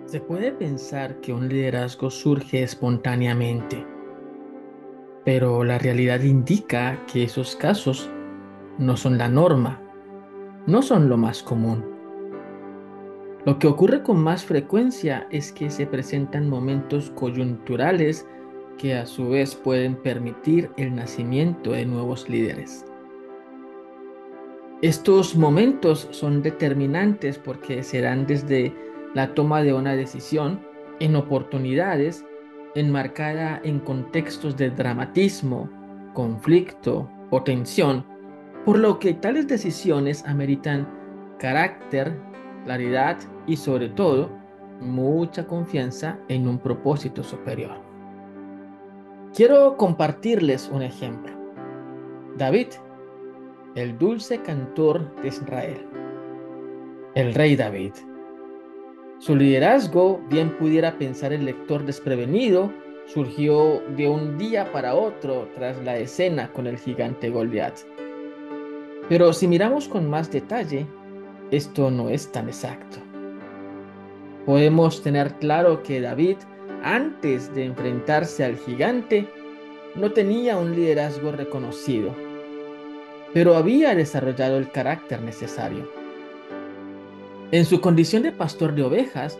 Se puede pensar que un liderazgo surge espontáneamente, pero la realidad indica que esos casos no son la norma, no son lo más común. Lo que ocurre con más frecuencia es que se presentan momentos coyunturales que a su vez pueden permitir el nacimiento de nuevos líderes. Estos momentos son determinantes porque se dan desde la toma de una decisión en oportunidades enmarcada en contextos de dramatismo, conflicto o tensión, por lo que tales decisiones ameritan carácter, claridad y sobre todo mucha confianza en un propósito superior. Quiero compartirles un ejemplo. David, el dulce cantor de Israel, el rey David. Su liderazgo, bien pudiera pensar el lector desprevenido, surgió de un día para otro tras la escena con el gigante Goliat. Pero si miramos con más detalle, esto no es tan exacto. Podemos tener claro que David, antes de enfrentarse al gigante, no tenía un liderazgo reconocido, pero había desarrollado el carácter necesario. En su condición de pastor de ovejas,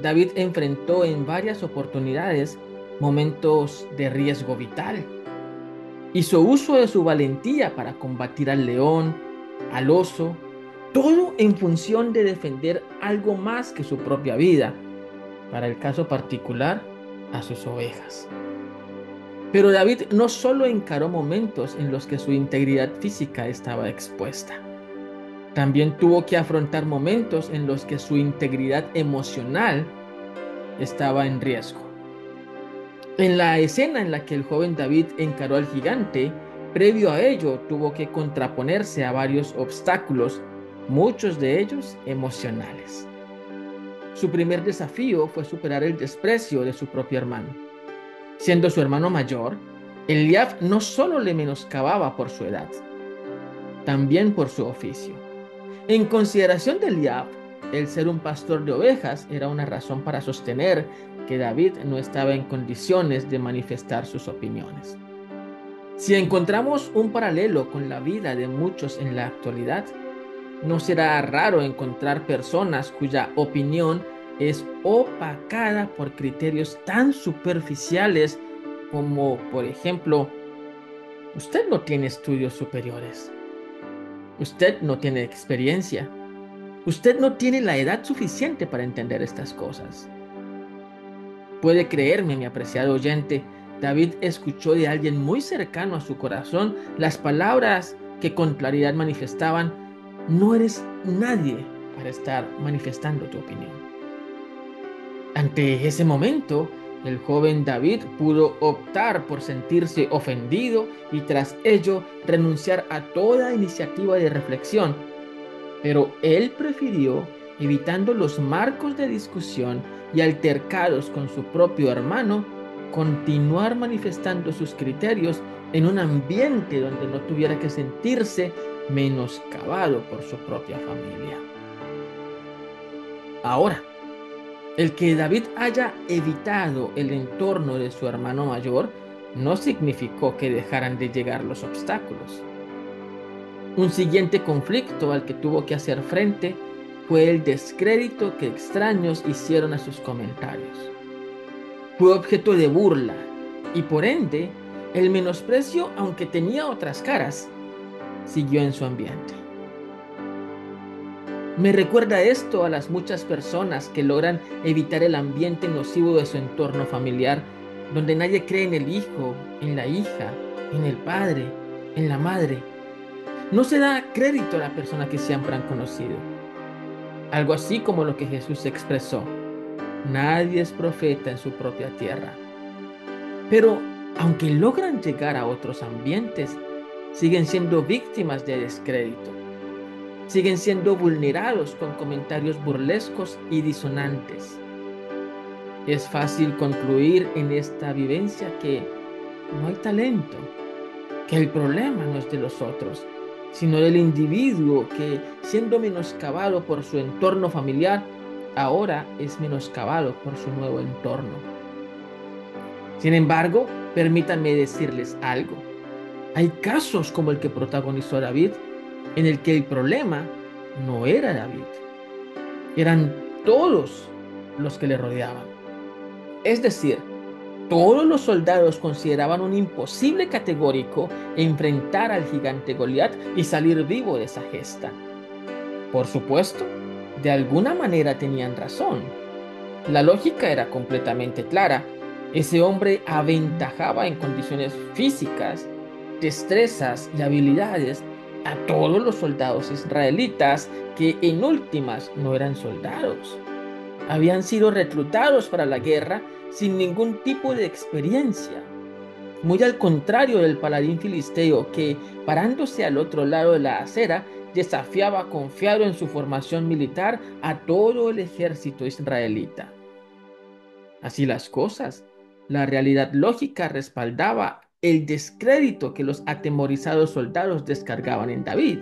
David enfrentó en varias oportunidades momentos de riesgo vital. Hizo uso de su valentía para combatir al león, al oso, todo en función de defender algo más que su propia vida, para el caso particular, a sus ovejas. Pero David no solo encaró momentos en los que su integridad física estaba expuesta. También tuvo que afrontar momentos en los que su integridad emocional estaba en riesgo. En la escena en la que el joven David encaró al gigante, previo a ello tuvo que contraponerse a varios obstáculos, muchos de ellos emocionales. Su primer desafío fue superar el desprecio de su propio hermano. Siendo su hermano mayor, Eliab no solo le menoscababa por su edad, también por su oficio. En consideración de Eliab, el ser un pastor de ovejas era una razón para sostener que David no estaba en condiciones de manifestar sus opiniones. Si encontramos un paralelo con la vida de muchos en la actualidad, no será raro encontrar personas cuya opinión es opacada por criterios tan superficiales como, por ejemplo, usted no tiene estudios superiores, usted no tiene experiencia, usted no tiene la edad suficiente para entender estas cosas. Puede creerme, mi apreciado oyente, David escuchó de alguien muy cercano a su corazón las palabras que con claridad manifestaban: no eres nadie para estar manifestando tu opinión. Ante ese momento, el joven David pudo optar por sentirse ofendido y tras ello renunciar a toda iniciativa de reflexión, pero él prefirió, evitando los marcos de discusión y altercados con su propio hermano, continuar manifestando sus criterios en un ambiente donde no tuviera que sentirse menoscabado por su propia familia. Ahora, el que David haya evitado el entorno de su hermano mayor no significó que dejaran de llegar los obstáculos. Un siguiente conflicto al que tuvo que hacer frente fue el descrédito que extraños hicieron a sus comentarios. Fue objeto de burla y por ende el menosprecio, aunque tenía otras caras, siguió en su ambiente. Me recuerda esto a las muchas personas que logran evitar el ambiente nocivo de su entorno familiar, donde nadie cree en el hijo, en la hija, en el padre, en la madre. No se da crédito a la persona que siempre han conocido. Algo así como lo que Jesús expresó: nadie es profeta en su propia tierra. Pero aunque logran llegar a otros ambientes, siguen siendo víctimas de descrédito. Siguen siendo vulnerados con comentarios burlescos y disonantes. Es fácil concluir en esta vivencia que no hay talento, que el problema no es de los otros, sino del individuo que, siendo menoscabado por su entorno familiar, ahora es menoscabado por su nuevo entorno. Sin embargo, permítanme decirles algo. Hay casos como el que protagonizó David, en el que el problema no era David, eran todos los que le rodeaban. Es decir, todos los soldados consideraban un imposible categórico enfrentar al gigante Goliat y salir vivo de esa gesta. Por supuesto, de alguna manera tenían razón. La lógica era completamente clara. Ese hombre aventajaba en condiciones físicas, destrezas y habilidades a todos los soldados israelitas que en últimas no eran soldados. Habían sido reclutados para la guerra sin ningún tipo de experiencia. Muy al contrario del paladín filisteo que, parándose al otro lado de la acera, desafiaba confiado en su formación militar a todo el ejército israelita. Así las cosas, la realidad lógica respaldaba el descrédito que los atemorizados soldados descargaban en David.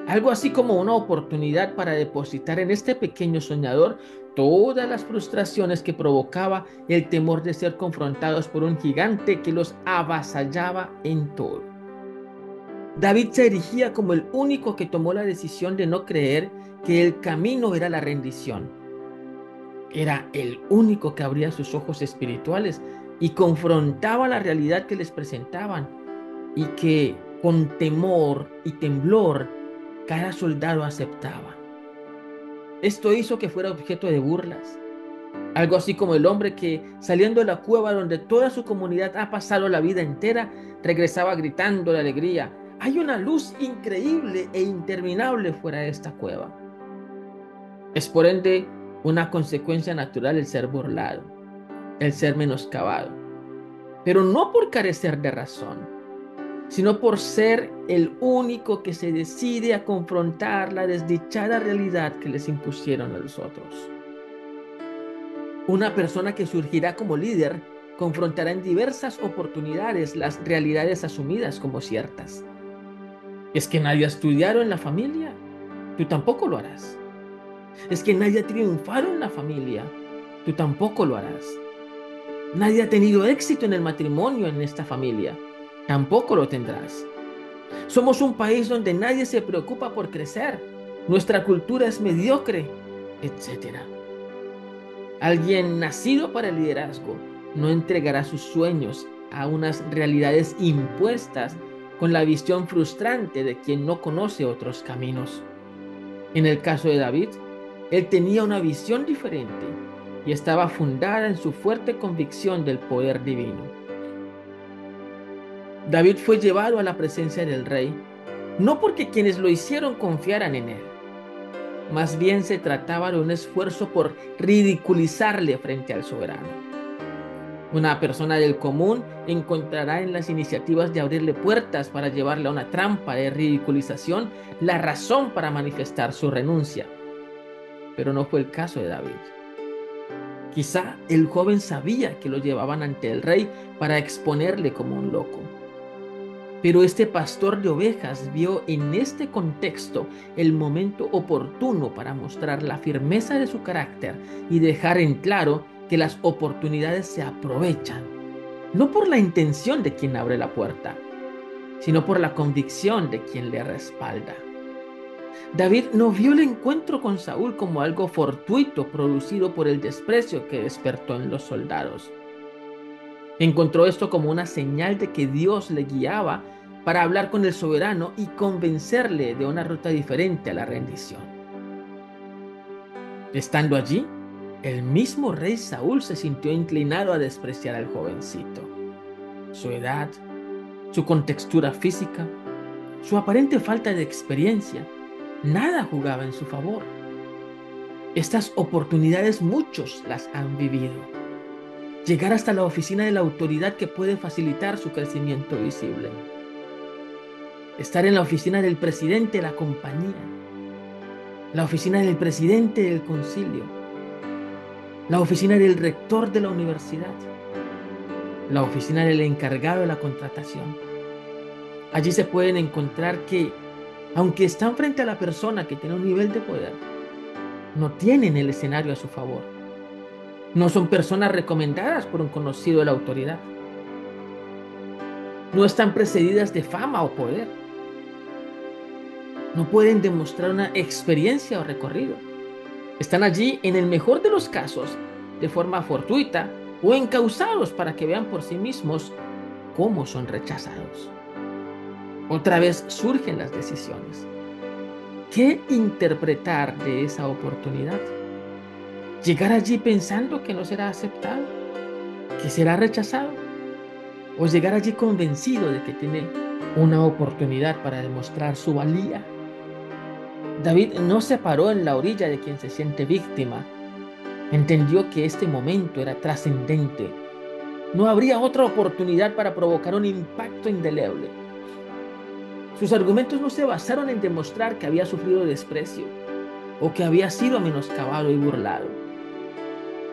Algo así como una oportunidad para depositar en este pequeño soñador todas las frustraciones que provocaba el temor de ser confrontados por un gigante que los avasallaba en todo. David se erigía como el único que tomó la decisión de no creer que el camino era la rendición. Era el único que abría sus ojos espirituales y confrontaba la realidad que les presentaban y que con temor y temblor cada soldado aceptaba. Esto hizo que fuera objeto de burlas. Algo así como el hombre que, saliendo de la cueva donde toda su comunidad ha pasado la vida entera, regresaba gritando de alegría: hay una luz increíble e interminable fuera de esta cueva. Es por ende una consecuencia natural el ser burlado, el ser menoscabado, pero no por carecer de razón, sino por ser el único que se decide a confrontar la desdichada realidad que les impusieron a los otros. Una persona que surgirá como líder confrontará en diversas oportunidades las realidades asumidas como ciertas. ¿Es que nadie ha estudiado en la familia? Tú tampoco lo harás. ¿Es que nadie ha triunfado en la familia? Tú tampoco lo harás. Nadie ha tenido éxito en el matrimonio en esta familia. Tampoco lo tendrás. Somos un país donde nadie se preocupa por crecer. Nuestra cultura es mediocre, etc. Alguien nacido para el liderazgo no entregará sus sueños a unas realidades impuestas con la visión frustrante de quien no conoce otros caminos. En el caso de David, él tenía una visión diferente y estaba fundada en su fuerte convicción del poder divino. David fue llevado a la presencia del rey, no porque quienes lo hicieron confiaran en él. Más bien se trataba de un esfuerzo por ridiculizarle frente al soberano. Una persona del común encontrará en las iniciativas de abrirle puertas para llevarle a una trampa de ridiculización la razón para manifestar su renuncia. Pero no fue el caso de David. Quizá el joven sabía que lo llevaban ante el rey para exponerle como un loco. Pero este pastor de ovejas vio en este contexto el momento oportuno para mostrar la firmeza de su carácter y dejar en claro que las oportunidades se aprovechan, no por la intención de quien abre la puerta, sino por la convicción de quien le respalda. David no vio el encuentro con Saúl como algo fortuito producido por el desprecio que despertó en los soldados. Encontró esto como una señal de que Dios le guiaba para hablar con el soberano y convencerle de una ruta diferente a la rendición. Estando allí, el mismo rey Saúl se sintió inclinado a despreciar al jovencito. Su edad, su contextura física, su aparente falta de experiencia, nada jugaba en su favor. Estas oportunidades muchos las han vivido. Llegar hasta la oficina de la autoridad que puede facilitar su crecimiento visible. Estar en la oficina del presidente de la compañía, la oficina del presidente del concilio, la oficina del rector de la universidad, la oficina del encargado de la contratación. Allí se pueden encontrar que, aunque están frente a la persona que tiene un nivel de poder, no tienen el escenario a su favor. No son personas recomendadas por un conocido de la autoridad. No están precedidas de fama o poder. No pueden demostrar una experiencia o recorrido. Están allí, en el mejor de los casos, de forma fortuita o encausados para que vean por sí mismos cómo son rechazados. Otra vez surgen las decisiones. ¿Qué interpretar de esa oportunidad? ¿Llegar allí pensando que no será aceptado, que será rechazado? ¿O llegar allí convencido de que tiene una oportunidad para demostrar su valía? David no se paró en la orilla de quien se siente víctima. Entendió que este momento era trascendente. No habría otra oportunidad para provocar un impacto indeleble. Sus argumentos no se basaron en demostrar que había sufrido desprecio o que había sido menoscabado y burlado.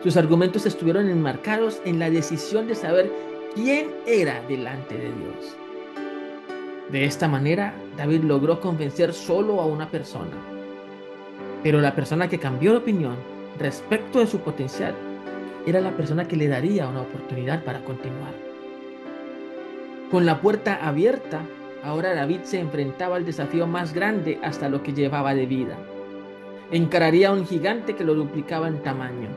Sus argumentos estuvieron enmarcados en la decisión de saber quién era delante de Dios. De esta manera, David logró convencer solo a una persona, pero la persona que cambió de opinión respecto de su potencial era la persona que le daría una oportunidad para continuar. Con la puerta abierta, ahora David se enfrentaba al desafío más grande hasta lo que llevaba de vida. Encararía a un gigante que lo duplicaba en tamaño.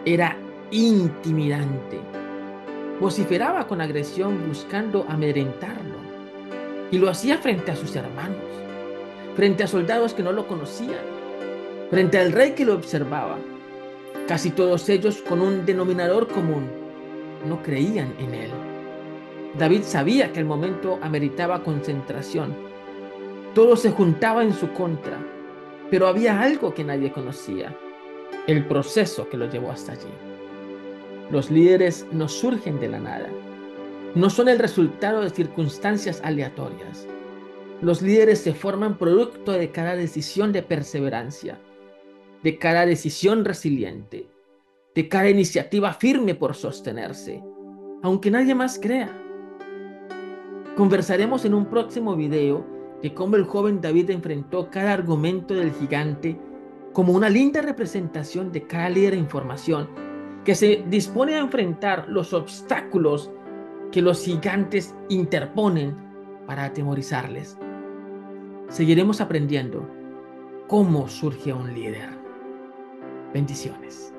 Era intimidante. Vociferaba con agresión buscando amedrentarlo. Y lo hacía frente a sus hermanos, frente a soldados que no lo conocían, frente al rey que lo observaba. Casi todos ellos con un denominador común: no creían en él. David sabía que el momento ameritaba concentración. Todo se juntaba en su contra, pero había algo que nadie conocía: el proceso que lo llevó hasta allí. Los líderes no surgen de la nada. No son el resultado de circunstancias aleatorias. Los líderes se forman producto de cada decisión de perseverancia, de cada decisión resiliente, de cada iniciativa firme por sostenerse, aunque nadie más crea. Conversaremos en un próximo video de cómo el joven David enfrentó cada argumento del gigante como una linda representación de cada líder en formación que se dispone a enfrentar los obstáculos que los gigantes interponen para atemorizarles. Seguiremos aprendiendo cómo surge un líder. Bendiciones.